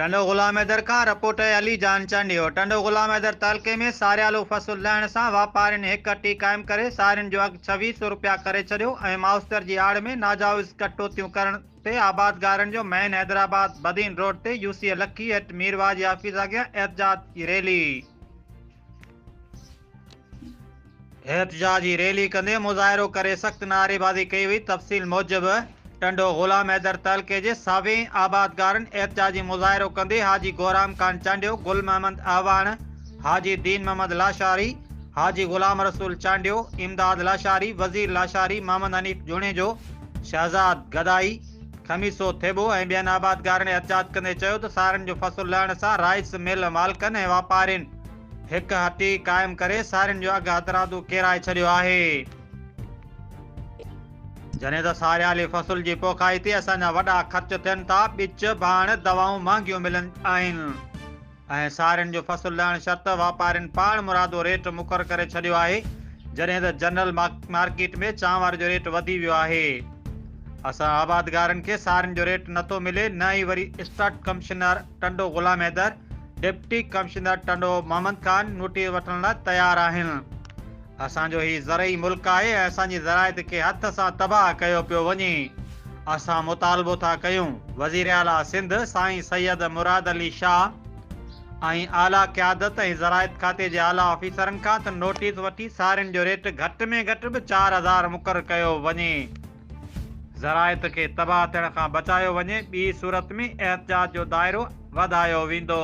टंडो गुलाम हैदर का रिपोर्ट अली जान चांडियो। टंडो गुलाम हैदर तालके में सारियालो फसल लहण से वापारिन एक हट्टी कायम करे सारिन जो अघ 2600 रुपया करे छड़ियो। माउस्टर की आड़ में नाजायज़ कटौतियों करण ते आबादगारन जो मैन हैदराबाद बदीन रोड ते यूसी लखी एट मीरवाजी ऑफिस अॻियां एहतजाजी रैली कंदे मुज़ाहिरो करे सख्त नारेबाजी कई हुई। तफ़सील मूजिब टंडो गुलाम हैदर तालके जे सावे आबादगारन एहतजाजी मुज़ाहिरो कंदे हाजी गोराम खान चांडियो, गुल मोहम्मद आवान, हाजी दीन मोहम्मद लाशारी, हाजी गुलाम रसूल चांडियो, इमदाद लाशारी, वजीर लाशारी, मोहम्मद हनीफ जुणेजो, शहजाद गदाई, खमीसो थेबो ऐं ॿियनि आबादगारनि एहतजाज कंदे चयो त सारनि जो फसल लहण सां राइस मिल मालिकनि ऐं वापारिन एक हट्टी कायम करे सारिन जो अघ हथरादू केराए छड़ियो आहे। जने त सारियाली फसल जी पोखाई ते असांजा वॾा ख़र्च थियनि था, ॿिच भाण दवाऊं महांगियूं मिलनि आहिनि ऐं सारिन जो फसल लहण शर्त वापारिन पाण मुरादो रेट मुक़रर करे छड़ियो आहे। जॾहिं त जनरल मार्केट में चांवर जो रेट वधी वियो आहे। असां आबादगारनि खे सारिन जो रेट नथो मिले, न ई वरी स्टार्ट commissioner Tando Ghulam Haider, deputy commissioner Tando Mohammad Khan notice वठण लाइ तैयार आहिनि। असांजो ही ज़रई मुल्क आहे ऐं असांजी ज़रायत खे हथ सां तबाह कयो पियो वञे। असां मुतालबो था कयूं वज़ीर आला सिंध साईं सैयद मुराद अली शाह ऐं आला क़यादत ऐं ज़रायत खाते जे आला ऑफिसरनि खां त नोटिस वठी सारिन जो रेट घटि में घटि बि 4000 मुक़रर कयो वञे। ज़रायत खे तबाह थियण खां बचायो वञे, ॿी सूरत में एहतजाज जो दायरो वधायो वेंदो।